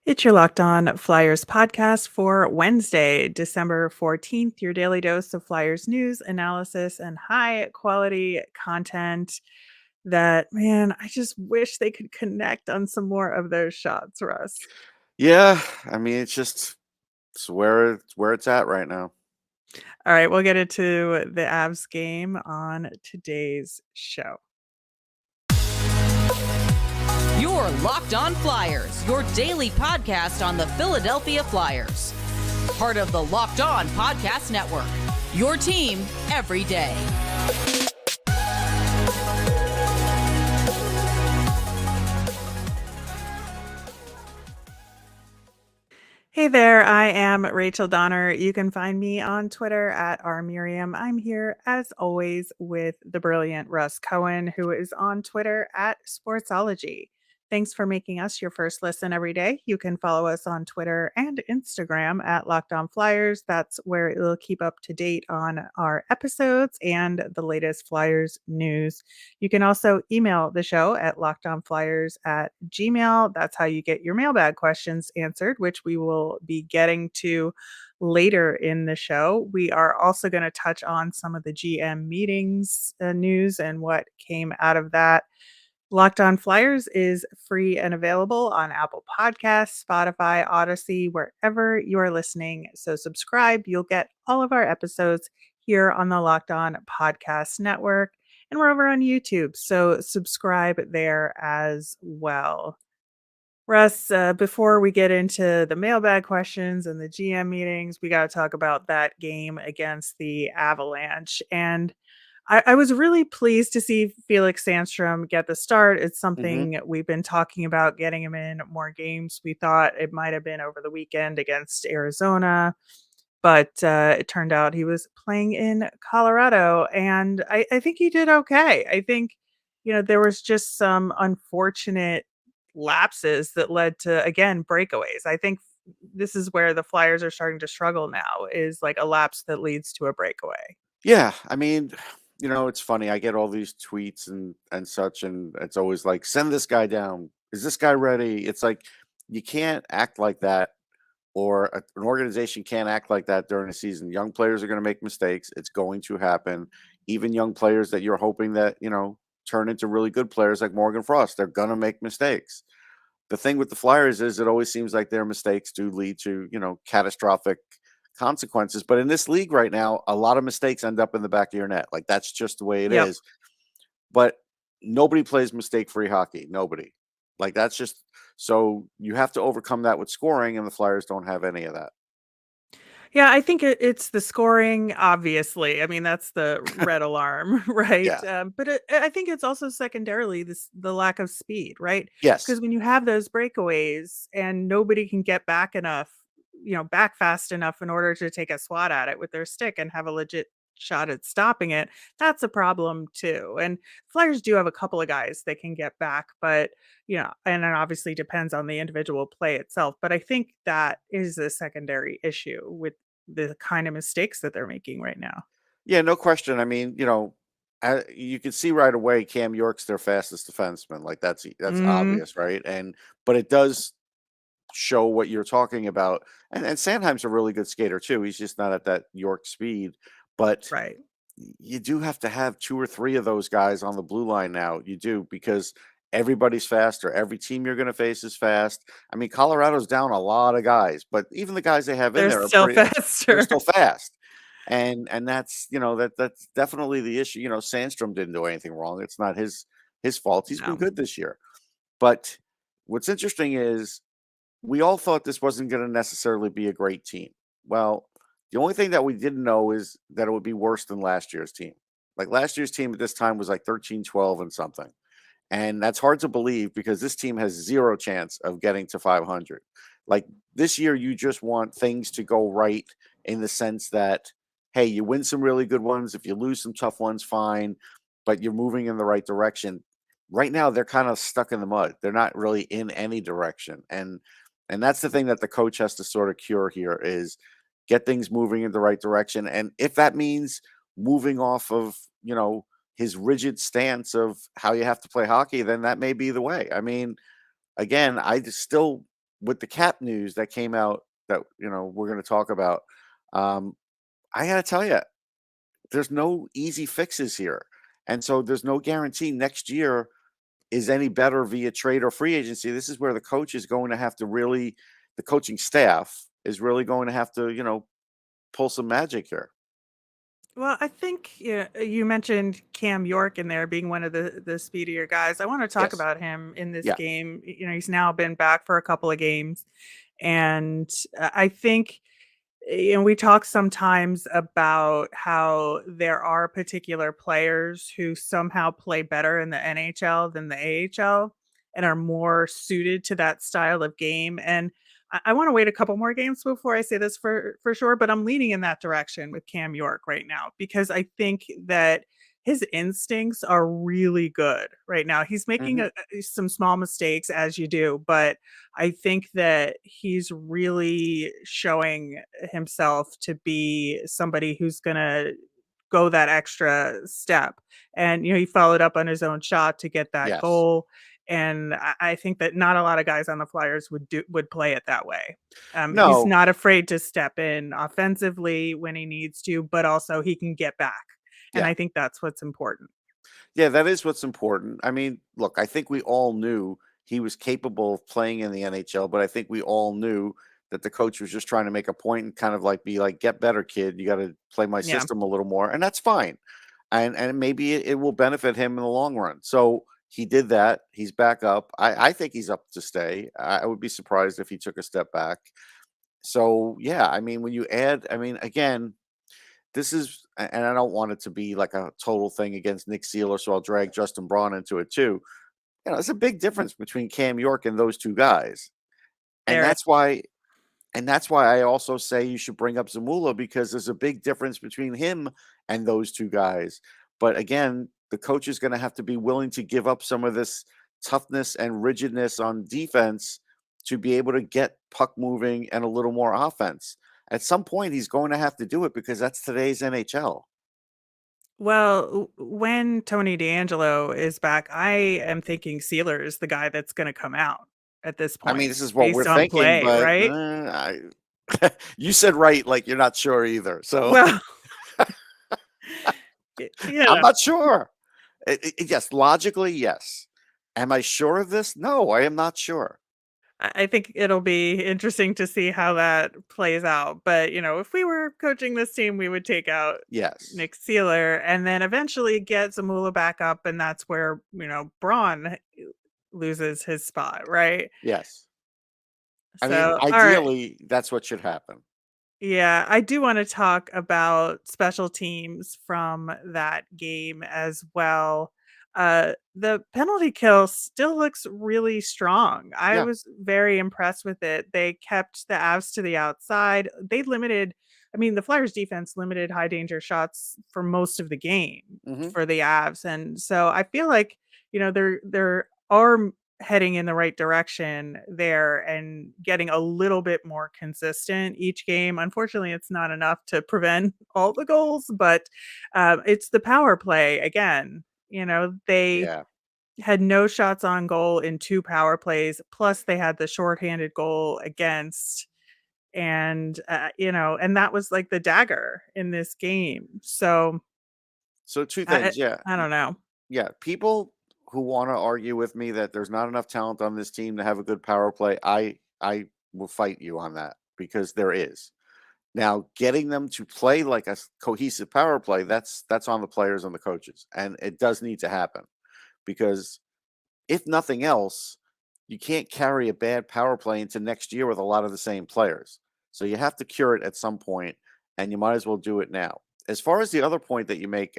It's your Locked On Flyers podcast for Wednesday, December 14th, your daily dose of Flyers news, analysis, and high quality content that, man, I just wish they could connect on some more of those shots, Russ. Yeah, it's where it's at right now. All right, we'll get into the Avs game on today's show. Your Locked On Flyers, your daily podcast on the Philadelphia Flyers. Part of the Locked On Podcast Network. Your team every day. Hey there, I am Rachel Donner. You can find me on Twitter at rmiriam. I'm here, as always, with the brilliant Russ Cohen, who is on Twitter at Sportsology. Thanks for making us your first listen every day. You can follow us on Twitter and Instagram at Locked On Flyers. That's where it'll keep up to date on our episodes and the latest Flyers news. You can also email the show at lockedonflyers@gmail. That's how you get your mailbag questions answered, which we will be getting to later in the show. We are also going to touch on some of the GM meetings news and what came out of that. Locked On Flyers is free and available on Apple Podcasts, Spotify, Odyssey, wherever you are listening. So subscribe. You'll get all of our episodes here on the Locked On Podcast Network. And we're over on YouTube. So subscribe there as well. Russ, before we get into the mailbag questions and the GM meetings, we got to talk about that game against the Avalanche. And I was really pleased to see Felix Sandstrom get the start. It's hmm something we've been talking about, getting him in more games. We thought it might have been over the weekend against Arizona, but it turned out he was playing in Colorado, and I think he did okay. I think, there was just some unfortunate lapses that led to, again, breakaways. I think this is where the Flyers are starting to struggle now, is like a lapse that leads to a breakaway. Yeah, it's funny. I get all these tweets and such, and it's always like, send this guy down. Is this guy ready? It's like you can't act like that, or an organization can't act like that during a season. Young players are going to make mistakes. It's going to happen. Even young players that you're hoping that turn into really good players like Morgan Frost, they're going to make mistakes. The thing with the Flyers is it always seems like their mistakes do lead to, catastrophic consequences. But in this league right now, a lot of mistakes end up in the back of your net. Like that's just the way it Yep. is. But nobody plays mistake-free hockey. Nobody. Like that's just so you have to overcome that with scoring, and the Flyers don't have any of that. Yeah, I think it's the scoring, obviously. I mean, that's the red alarm, right? Yeah. But I think it's also secondarily the lack of speed, right? Yes. Because when you have those breakaways and nobody can get back enough, back fast enough in order to take a swat at it with their stick and have a legit shot at stopping it, that's a problem too. And Flyers do have a couple of guys that can get back, but and it obviously depends on the individual play itself. But I think that is a secondary issue with the kind of mistakes that they're making right now. Yeah, no question. You can see right away Cam York's their fastest defenseman. Like that's Mhm. obvious, right? But it does show what you're talking about. And Sandheim's a really good skater too. He's just not at that York speed. But Right. you do have to have two or three of those guys on the blue line now. You do, because everybody's faster. Every team you're going to face is fast. I mean, Colorado's down a lot of guys, but even the guys they have in They're there are still pretty. They're faster. still fast, and that's that's definitely the issue. Sandstrom didn't do anything wrong. It's not his fault. He's been No. good this year. But what's interesting is we all thought this wasn't going to necessarily be a great team. Well, the only thing that we didn't know is that it would be worse than last year's team. Like last year's team at this time was like 13, 12 and something. And that's hard to believe because this team has zero chance of getting to 500. Like this year, you just want things to go right in the sense that, hey, you win some really good ones. If you lose some tough ones, fine, but you're moving in the right direction. Right now, they're kind of stuck in the mud. They're not really in any direction. And that's the thing that the coach has to sort of cure here is get things moving in the right direction. And if that means moving off of, his rigid stance of how you have to play hockey, then that may be the way. I mean, again, I just still with the cap news that came out that we're going to talk about, I got to tell you, there's no easy fixes here, and so there's no guarantee next year is any better via trade or free agency. This is where the coach is going to have to really, the coaching staff is really going to have to, pull some magic here. Well, I think you mentioned Cam York in there being one of the speedier guys. I want to talk Yes. about him in this Yeah. game. He's now been back for a couple of games, and I think we talk sometimes about how there are particular players who somehow play better in the NHL than the AHL and are more suited to that style of game. And I want to wait a couple more games before I say this for sure, but I'm leaning in that direction with Cam York right now because I think that his instincts are really good right now. He's making Mhm. some small mistakes as you do, but I think that he's really showing himself to be somebody who's going to go that extra step. And, he followed up on his own shot to get that Yes. goal. And I think that not a lot of guys on the Flyers would play it that way. He's No. not afraid to step in offensively when he needs to, but also he can get back. And Yeah. I think that's what's important. Yeah, that is what's important. I mean, look, I think we all knew he was capable of playing in the NHL, but I think we all knew that the coach was just trying to make a point and kind of like be like, get better, kid. You got to play my Yeah. system a little more. And that's fine. And maybe it will benefit him in the long run. So he did that. He's back up. I think he's up to stay. I would be surprised if he took a step back. So yeah, I mean, when you add, I mean, again, this is, and I don't want it to be like a total thing against Nick Seeler, so I'll drag Justin Braun into it too. It's a big difference between Cam York and those two guys. And There. that's why I also say you should bring up Zamula, because there's a big difference between him and those two guys. But again, the coach is going to have to be willing to give up some of this toughness and rigidness on defense to be able to get puck moving and a little more offense. At some point, he's going to have to do it because that's today's NHL. Well, when Tony DeAngelo is back, I am thinking Sealer is the guy that's going to come out at this I mean, point this is what we're based on thinking, play, but right? you said right, like you're not sure either. So Well, I'm know, not sure. Yes, logically, yes. Am I sure of this? No, I am not sure. I think it'll be interesting to see how that plays out. But, if we were coaching this team, we would take out Yes. Nick Sealer and then eventually get Zamula back up. And that's where, Braun loses his spot, right? Yes. I mean, So, all right. ideally, that's what should happen. Yeah, I do want to talk about special teams from that game as well. The penalty kill still looks really strong. I Yeah. was very impressed with it. They kept the Avs to the outside. The Flyers defense limited high danger shots for most of the game Hmm. for the Avs. And so I feel like, there are heading in the right direction there and getting a little bit more consistent each game. Unfortunately, it's not enough to prevent all the goals, but it's the power play again. They Yeah. had no shots on goal in 2 power plays, plus they had the shorthanded goal against. And that was like the dagger in this game. So So two I, things. Yeah. I don't know. Yeah. People who want to argue with me that there's not enough talent on this team to have a good power play, I will fight you on that, because there is. Now, getting them to play like a cohesive power play, that's on the players and the coaches. And it does need to happen, because if nothing else, you can't carry a bad power play into next year with a lot of the same players. So you have to cure it at some point, and you might as well do it now. As far as the other point that you make,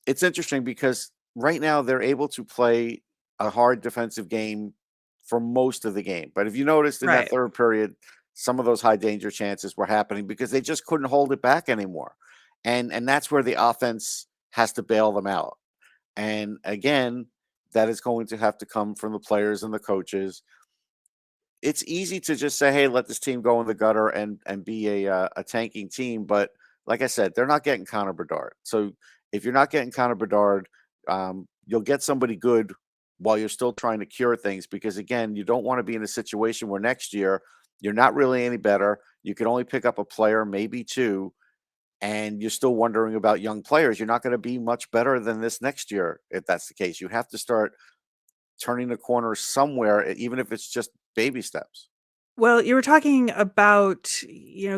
it's interesting because right now they're able to play a hard defensive game for most of the game. But if you noticed in that Right. third period, some of those high danger chances were happening because they just couldn't hold it back anymore. And that's where the offense has to bail them out. And again, that is going to have to come from the players and the coaches. It's easy to just say, "Hey, let this team go in the gutter and be a tanking team," but like I said, they're not getting Connor Bedard. So if you're not getting Connor Bedard, you'll get somebody good while you're still trying to cure things, because again, you don't want to be in a situation where next year you're not really any better. You can only pick up a player, maybe two, and you're still wondering about young players. You're not going to be much better than this next year if that's the case. You have to start turning the corner somewhere, even if it's just baby steps. Well, you were talking about,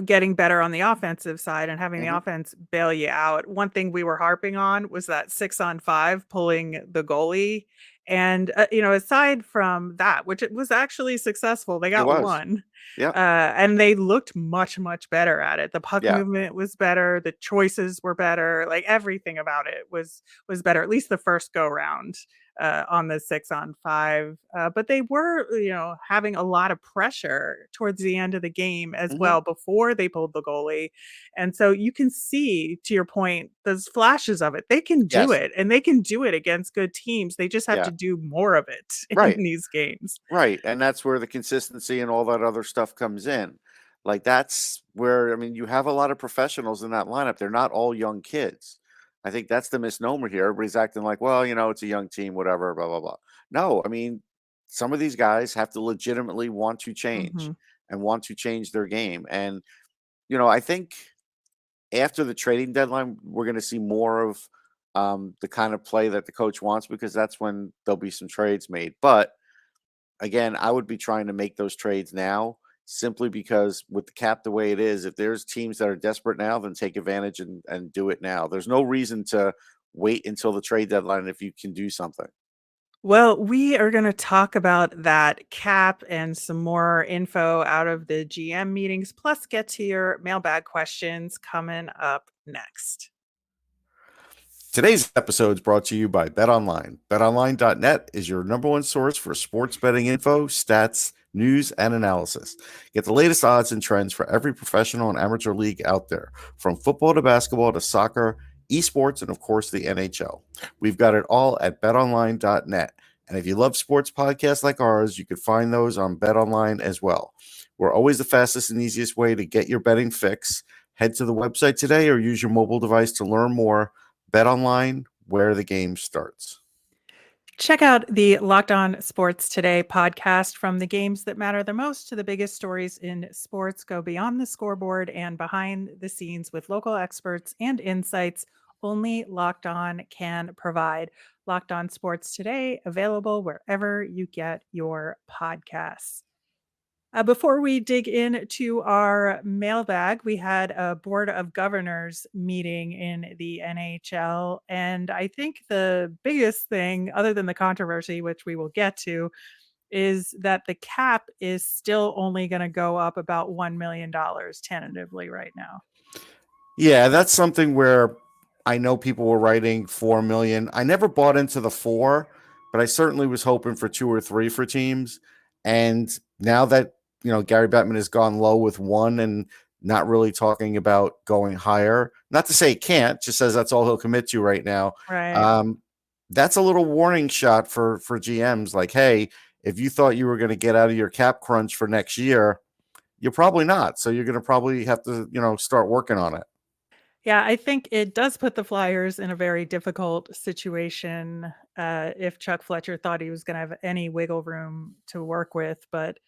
getting better on the offensive side and having the Hmm. offense bail you out. One thing we were harping on was that 6-on-5 pulling the goalie. And, aside from that, which it was actually successful, they It got was. one. Yep. And they looked much, much better at it. The puck Yeah. movement was better. The choices were better. Like everything about it was better, at least the first go round on the 6-on-5. But they were, having a lot of pressure towards the end of the game as Hmm. well before they pulled the goalie. And so you can see, to your point, those flashes of it. They can do Yes. it and they can do it against good teams. They just have Yeah. to do more of it in Right. these games. Right. And that's where the consistency and all that other stuff comes in. Like that's where, I mean, you have a lot of professionals in that lineup. They're not all young kids. I think that's the misnomer here. Everybody's acting like, well, it's a young team, whatever, blah, blah, blah. No, I mean, some of these guys have to legitimately want to change Mhm. and want to change their game. And, I think after the trading deadline, we're going to see more of the kind of play that the coach wants, because that's when there'll be some trades made. But again, I would be trying to make those trades now, simply because with the cap the way it is, if there's teams that are desperate now, then take advantage and do it now. There's no reason to wait until the trade deadline if you can do something. Well, we are going to talk about that cap and some more info out of the GM meetings, plus get to your mailbag questions coming up next. Today's episode is brought to you by BetOnline. BetOnline.net is your number one source for sports betting info, stats, news, and analysis. Get the latest odds and trends for every professional and amateur league out there, from football to basketball to soccer, esports, and of course the NHL. We've got it all at BetOnline.net. And if you love sports podcasts like ours, you could find those on BetOnline as well. We're always the fastest and easiest way to get your betting fix. Head to the website today or use your mobile device to learn more. Bet online, where the game starts. Check out the Locked On Sports Today podcast. From the games that matter the most to the biggest stories in sports, go beyond the scoreboard and behind the scenes with local experts and insights only Locked On can provide. Locked On Sports Today, available wherever you get your podcasts. Before we dig into our mailbag, we had a Board of Governors meeting in the NHL. And I think the biggest thing, other than the controversy, which we will get to, is that the cap is still only going to go up about $1 million tentatively right now. Yeah, that's something where I know people were writing 4 million. I never bought into the 4, but I certainly was hoping for 2 or 3 for teams. And now that, Gary Bettman has gone low with 1 and not really talking about going higher, not to say he can't, just says that's all he'll commit to right now. Right. Um, that's a little warning shot for GMs, like, hey, if you thought you were going to get out of your cap crunch for next year, you're probably not. So you're going to probably have to, start working on it. Yeah, I think it does put the Flyers in a very difficult situation if Chuck Fletcher thought he was going to have any wiggle room to work with. But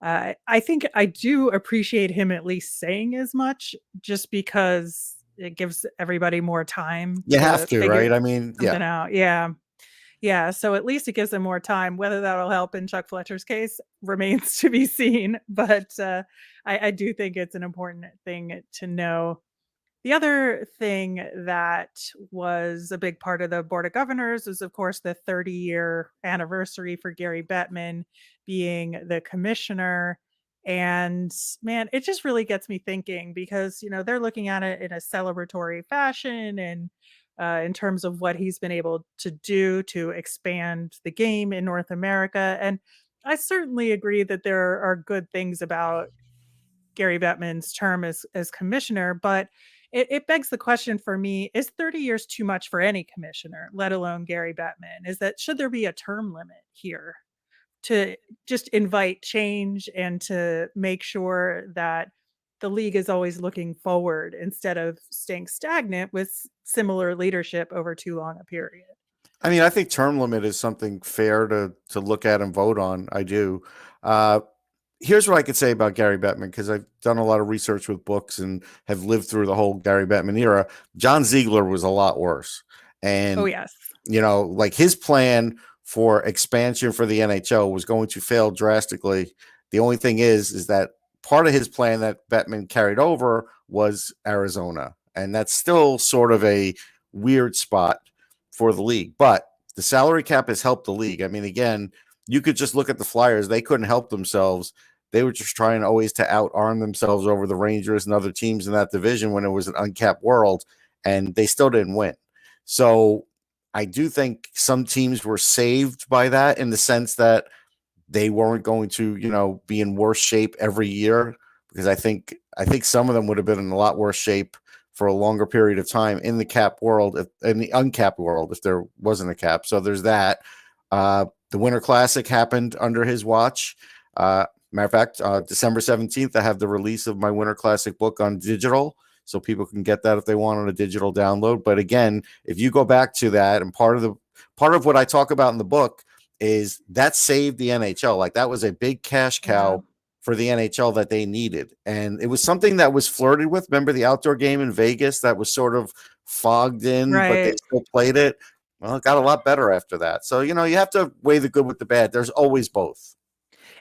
I think I do appreciate him at least saying as much, just because it gives everybody more time You have to to, figure right? I mean, yeah. something out. Yeah. Yeah. So at least it gives them more time. Whether that'll help in Chuck Fletcher's case remains to be seen. But I do think it's an important thing to know. The other thing that was a big part of the Board of Governors is, of course, the 30-year anniversary for Gary Bettman being the commissioner. And man, it just really gets me thinking, because, they're looking at it in a celebratory fashion and in terms of what he's been able to do to expand the game in North America. And I certainly agree that there are good things about Gary Bettman's term as commissioner, but it begs the question for me: is 30 years too much for any commissioner, let alone Gary Bettman? Should there be a term limit here to just invite change and to make sure that the league is always looking forward instead of staying stagnant with similar leadership over too long a period? I mean, I think term limit is something fair to look at and vote on. I do. Here's what I could say about Gary Bettman, because I've done a lot of research with books and have lived through the whole Gary Bettman era. John Ziegler was a lot worse. Oh, And, yes. like his plan for expansion for the NHL was going to fail drastically. The only thing is that part of his plan that Bettman carried over was Arizona. And that's still sort of a weird spot for the league. But the salary cap has helped the league. I mean, again, you could just look at the Flyers. They couldn't help themselves. They were just trying always to out-arm themselves over the Rangers and other teams in that division when it was an uncapped world, and they still didn't win. So I do think some teams were saved by that, in the sense that they weren't going to, be in worse shape every year, because I think some of them would have been in a lot worse shape for a longer period of time in the cap world, in the uncapped world, if there wasn't a cap. So there's that. The Winter Classic happened under his watch. Matter of fact, December 17th, I have the release of my Winter Classic book on digital, so people can get that if they want on a digital download. But again, if you go back to that, and part of what I talk about in the book is that saved the NHL. Like, that was a big cash cow for the NHL that they needed. And it was something that was flirted with. Remember the outdoor game in Vegas that was sort of fogged in, but they Right. still played it? Well, it got a lot better after that. So, you have to weigh the good with the bad. There's always both.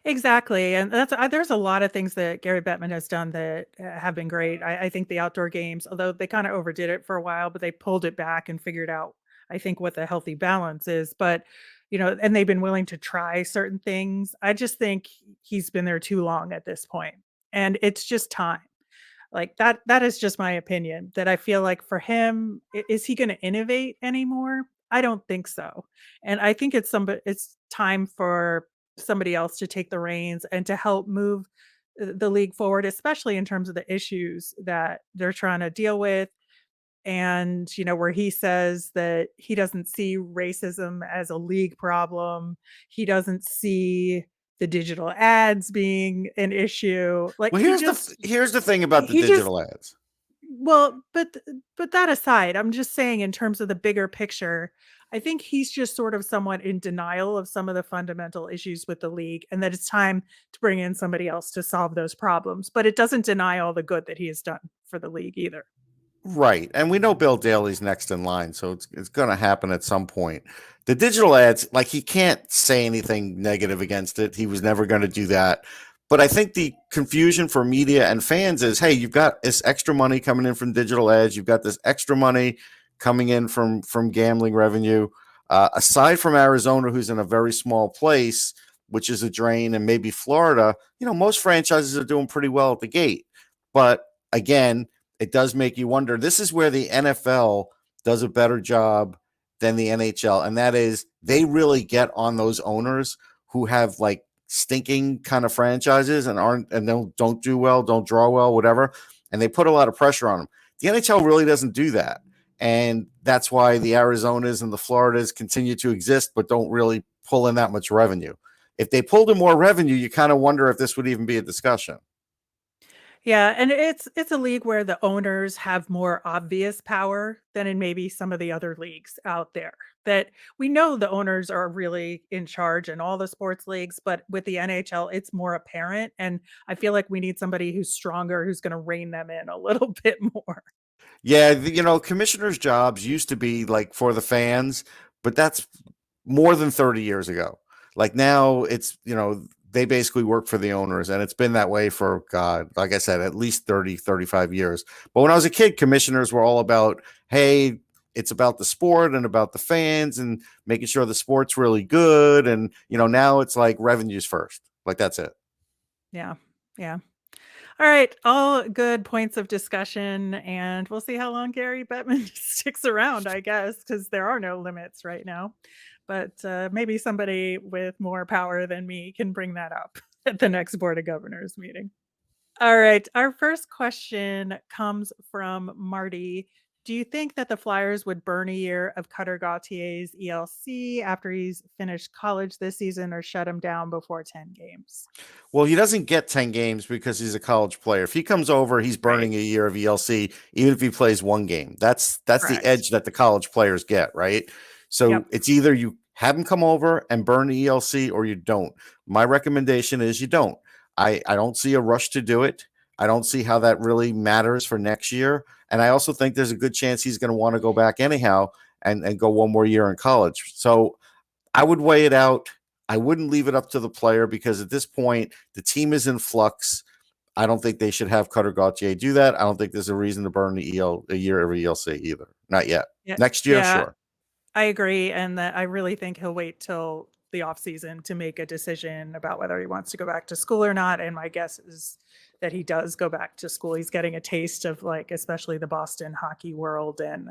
Exactly, and there's a lot of things that Gary Bettman has done that have been great. I think the outdoor games, although they kind of overdid it for a while, but they pulled it back and figured out, I think, what the healthy balance is. But and they've been willing to try certain things. I just think he's been there too long at this point, and it's just time. Like that is just my opinion. That I feel like for him, is he going to innovate anymore? I don't think so, and I think it's time for somebody else to take the reins and to help move the league forward, especially in terms of the issues that they're trying to deal with. And, where he says that he doesn't see racism as a league problem. He doesn't see the digital ads being an issue. Like Well, here's the thing about the he just digital ads. well, but that aside, I'm just saying in terms of the bigger picture, I think he's just sort of somewhat in denial of some of the fundamental issues with the league, and that it's time to bring in somebody else to solve those problems. But it doesn't deny all the good that he has done for the league either. Right. And we know Bill Daley's next in line, so it's going to happen at some point. The digital ads, like, he can't say anything negative against it. He was never going to do that. But I think the confusion for media and fans is, hey, you've got this extra money coming in from digital ads. You've got this extra money coming in from gambling revenue. Aside from Arizona, who's in a very small place, which is a drain, and maybe Florida, most franchises are doing pretty well at the gate. But again, it does make you wonder. This is where the NFL does a better job than the NHL, and that is they really get on those owners who have like stinking kind of franchises and don't do well, don't draw well, whatever, and they put a lot of pressure on them. The NHL really doesn't do that, and that's why the Arizonas and the Floridas continue to exist, but don't really pull in that much revenue. If they pulled in more revenue, you kind of wonder if this would even be a discussion. Yeah, and it's a league where the owners have more obvious power than in maybe some of the other leagues out there. That we know the owners are really in charge in all the sports leagues, but with the NHL, it's more apparent. And I feel like we need somebody who's stronger, who's going to rein them in a little bit more. Yeah, commissioners' jobs used to be like for the fans, but that's more than 30 years ago. Like now it's, they basically work for the owners, and it's been that way for, God, like I said, at least 30, 35 years. But when I was a kid, commissioners were all about, hey, it's about the sport and about the fans and making sure the sport's really good. And, now it's like revenues first. Like, that's it. Yeah. Yeah. All right. All good points of discussion. And we'll see how long Gary Bettman sticks around, I guess, because there are no limits right now. But maybe somebody with more power than me can bring that up at the next Board of Governors meeting. All right. Our first question comes from Marty. Do you think that the Flyers would burn a year of Cutter Gauthier's ELC after he's finished college this season, or shut him down before 10 games? Well, he doesn't get 10 games because he's a college player. If he comes over, he's burning Right. a year of ELC, even if he plays one game. That's the Correct. edge that the college players get, right? So Yep. it's either you have him come over and burn the ELC or you don't. My recommendation is you don't. I don't see a rush to do it. I don't see how that really matters for next year. And I also think there's a good chance he's going to want to go back anyhow and go one more year in college. So I would weigh it out. I wouldn't leave it up to the player because at this point, the team is in flux. I don't think they should have Cutter Gauthier do that. I don't think there's a reason to burn a year every ELC either. Not yet. Yeah. Next year, Yeah, sure. I agree. And that I really think he'll wait till the off season to make a decision about whether he wants to go back to school or not. And my guess is that he does go back to school. He's getting a taste of like, especially the Boston hockey world. And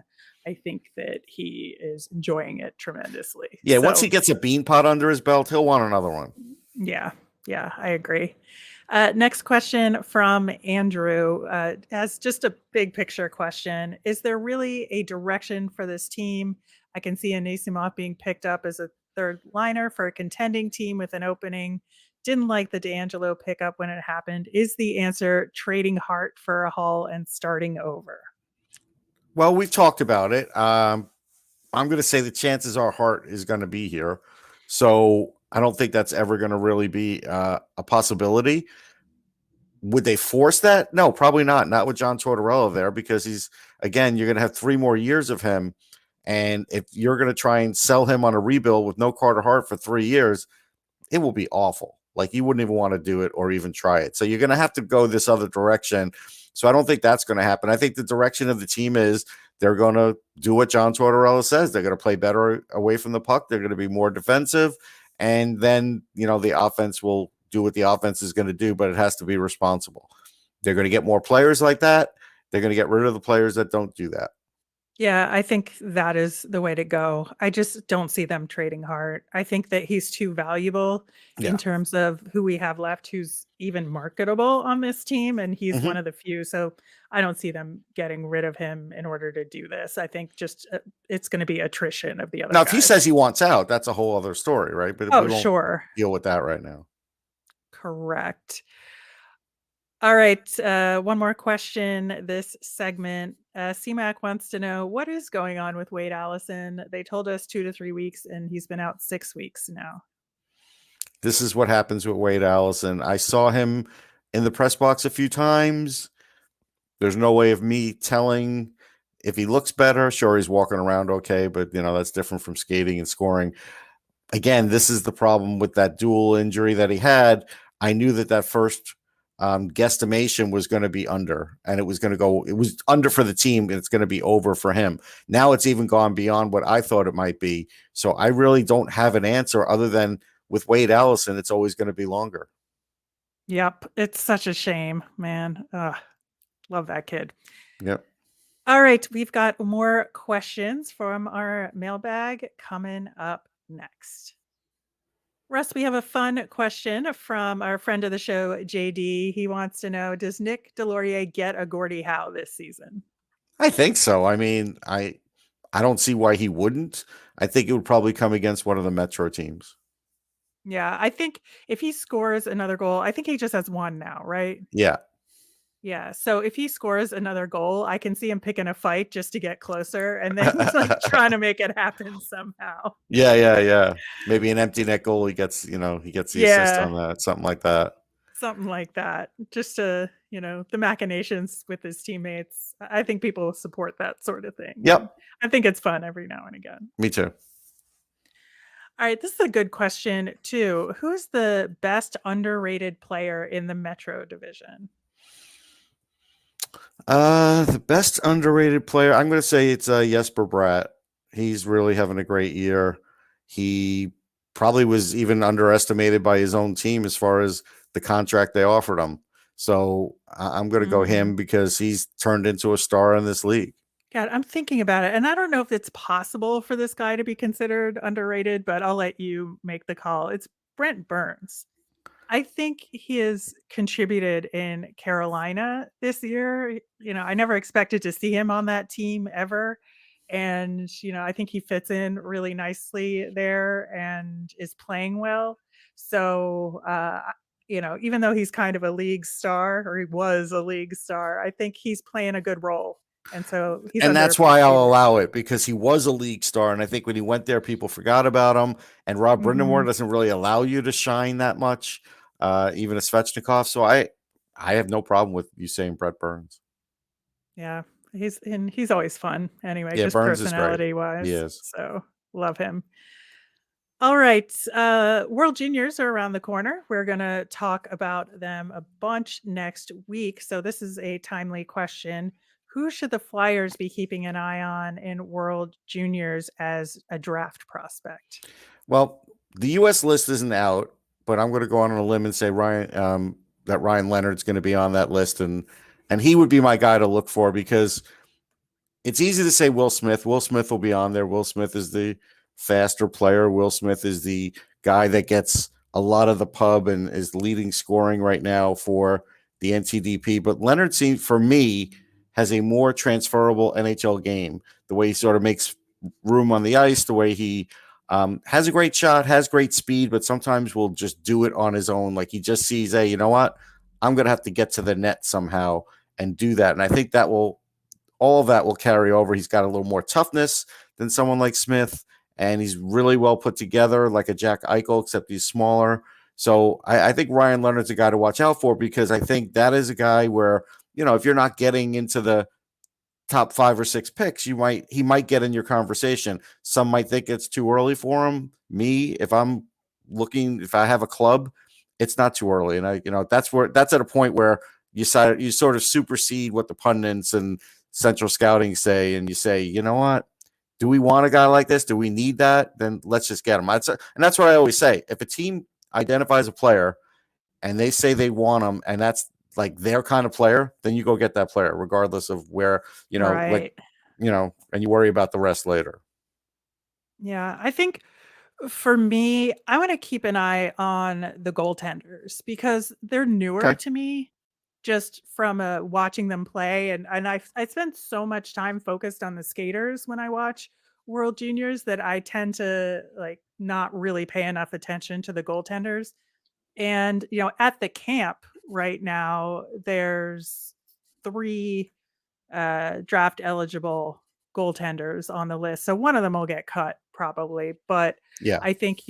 I think that he is enjoying it tremendously. Yeah, So, once he gets a bean pot under his belt, he'll want another one. yeah, I agree. Next question from Andrew, as just a big picture question. Is there really a direction for this team? I can see Anisimov being picked up as a third liner for a contending team with an opening. Didn't like the D'Angelo pickup when it happened. Is the answer trading Hart for a haul and starting over? Well, we've talked about it. I'm going to say the chances are Hart is going to be here. So I don't think that's ever going to really be a possibility. Would they force that? No, probably not. Not with John Tortorella there because you're going to have 3 more years of him. And if you're going to try and sell him on a rebuild with no Carter Hart for 3 years, it will be awful. Like you wouldn't even want to do it or even try it. So you're going to have to go this other direction. So I don't think that's going to happen. I think the direction of the team is they're going to do what John Tortorella says. They're going to play better away from the puck. They're going to be more defensive. And then, the offense will do what the offense is going to do, but it has to be responsible. They're going to get more players like that. They're going to get rid of the players that don't do that. Yeah, I think that is the way to go. I just don't see them trading Hart. I think that he's too valuable in Yeah. terms of who we have left who's even marketable on this team, and he's one of the few. So I don't see them getting rid of him in order to do this. I think just it's going to be attrition of the other Now, guys. if he says he wants out, that's a whole other story, right? But we won't sure. deal with that right now. Correct. All right, one more question this segment. CMAC wants to know, what is going on with Wade Allison? They told us 2 to 3 weeks, and he's been out 6 weeks now. This is what happens with Wade Allison. I saw him in the press box a few times. There's no way of me telling if he looks better. Sure, he's walking around okay, but that's different from skating and scoring. Again, this is the problem with that dual injury that he had. I knew that first guesstimation was going to be under, and it was under for the team, and it's going to be over for him. Now it's even gone beyond what I thought it might be. So I really don't have an answer other than with Wade Allison, it's always going to be longer. Yep. It's such a shame, man. Love that kid. Yep. All right. We've got more questions from our mailbag coming up next. Russ, we have a fun question from our friend of the show, JD. He wants to know, does Nick Delorier get a Gordie Howe this season? I think so. I mean, I don't see why he wouldn't. I think it would probably come against one of the Metro teams. Yeah, I think if he scores another goal, I think he just has one now, right? Yeah. Yeah. So if he scores another goal, I can see him picking a fight just to get closer, and then he's like trying to make it happen somehow. Yeah. Maybe an empty net goal. He gets the assist on that, something like that. Something like that. Just to, the machinations with his teammates. I think people support that sort of thing. Yep. I think it's fun every now and again. Me too. All right, this is a good question too. Who's the best underrated player in the Metro division? The best underrated player, I'm going to say it's Jesper Bratt. He's really having a great year. He probably was even underestimated by his own team as far as the contract they offered him. So I'm going to go him because he's turned into a star in this league. God, I'm thinking about it, and I don't know if it's possible for this guy to be considered underrated, but I'll let you make the call. It's Brent Burns. I think he has contributed in Carolina this year. I never expected to see him on that team ever. And, I think he fits in really nicely there and is playing well. So, even though he's kind of a league star, or he was a league star, I think he's playing a good role And so he's And that's why I'll underappreciated. allow it, because he was a league star. And I think when he went there, people forgot about him. And Rob Brindamore Mhm. doesn't really allow you to shine that much, even a Svechnikov. So I have no problem with you saying Brett Burns. Yeah. He's always fun anyway, Yeah, just Burns is great. personality He wise. is. So love him. All right. World Juniors are around the corner. We're going to talk about them a bunch next week. So, this is a timely question. Who should the Flyers be keeping an eye on in World Juniors as a draft prospect? Well, the U.S. list isn't out, but I'm going to go on a limb and say that Ryan Leonard's going to be on that list, and he would be my guy to look for, because it's easy to say Will Smith. Will Smith will be on there. Will Smith is the faster player. Will Smith is the guy that gets a lot of the pub and is leading scoring right now for the NTDP. But Leonard seems, for me, has a more transferable NHL game. The way he sort of makes room on the ice, the way he has a great shot, has great speed, but sometimes will just do it on his own. Like he just sees, hey, you know what? I'm going to have to get to the net somehow and do that. And I think that all of that will carry over. He's got a little more toughness than someone like Smith, and he's really well put together, like a Jack Eichel, except he's smaller. So I think Ryan Leonard's a guy to watch out for, because I think that is a guy where, if you're not getting into the top 5 or 6 picks, he might get in your conversation. Some might think it's too early for him. Me, if I have a club, it's not too early. And that's at a point where you sort of supersede what the pundits and central scouting say, and you say, you know what? Do we want a guy like this? Do we need that? Then let's just get him. And that's what I always say. If a team identifies a player and they say they want him, and that's like their kind of player, then you go get that player, regardless of where, Right. and you worry about the rest later. Yeah. I think for me, I want to keep an eye on the goaltenders because they're newer Okay. to me just from watching them play. And I spend so much time focused on the skaters when I watch World Juniors that I tend to like not really pay enough attention to the goaltenders. And, at the camp right now, there's 3 draft eligible goaltenders on the list. So one of them will get cut probably, but Yeah. I think,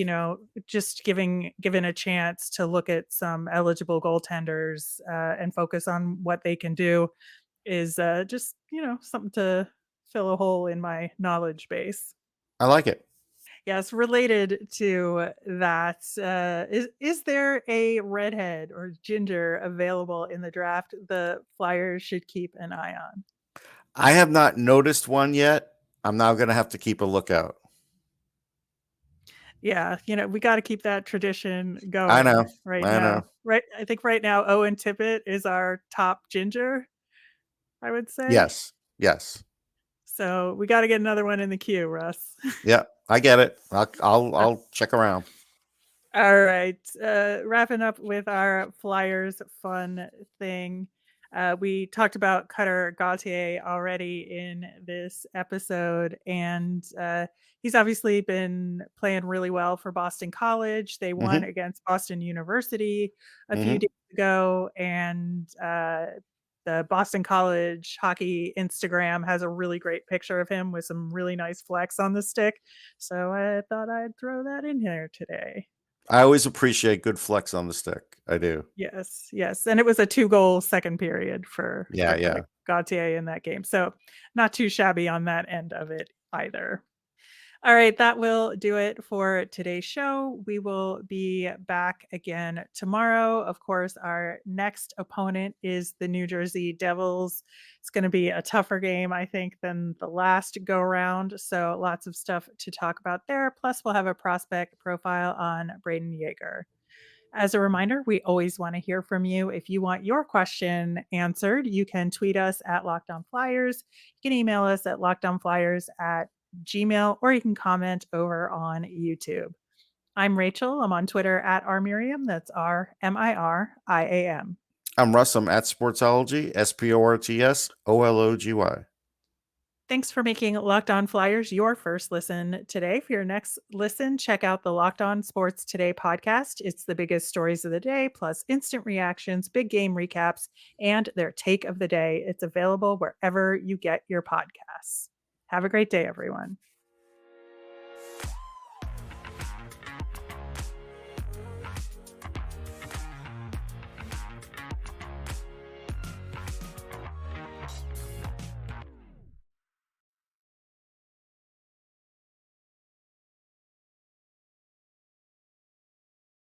just given a chance to look at some eligible goaltenders and focus on what they can do is just, something to fill a hole in my knowledge base. I like it. Yes, related to that, is there a redhead or ginger available in the draft the Flyers should keep an eye on? I have not noticed one yet. I'm now going to have to keep a lookout. Yeah, we got to keep that tradition I know. going right I know. now. Right, I think right now Owen Tippett is our top ginger, I would say. Yes. Yes. So we got to get another one in the queue, Russ. Yeah, I get it. I'll check around. All right. Wrapping up with our Flyers fun thing. We talked about Cutter Gauthier already in this episode, and he's obviously been playing really well for Boston College. They won Mm-hmm. against Boston University a few Mm-hmm. days ago, and the Boston College hockey Instagram has a really great picture of him with some really nice flex on the stick. So I thought I'd throw that in here today. I always appreciate good flex on the stick. I do. Yes, yes, and it was a 2-goal second period for Yeah. Gauthier in that game, so not too shabby on that end of it either. All right, that will do it for today's show. We will be back again tomorrow. Of course, our next opponent is the New Jersey Devils. It's going to be a tougher game, I think, than the last go round. So lots of stuff to talk about there. Plus, we'll have a prospect profile on Braden Yeager. As a reminder, we always want to hear from you. If you want your question answered, you can tweet us at Locked On Flyers. You can email us at lockedonflyers@gmail, or you can comment over on YouTube. I'm Rachel. I'm on Twitter at rmiriam. That's RMIRIAM. I'm Russ. I'm at Sportsology, SPORTSOLOGY. Thanks for making Locked On Flyers your first listen today. For your next listen, check out the Locked On Sports Today podcast. It's the biggest stories of the day, plus instant reactions, big game recaps, and their take of the day. It's available wherever you get your podcasts. Have a great day, everyone.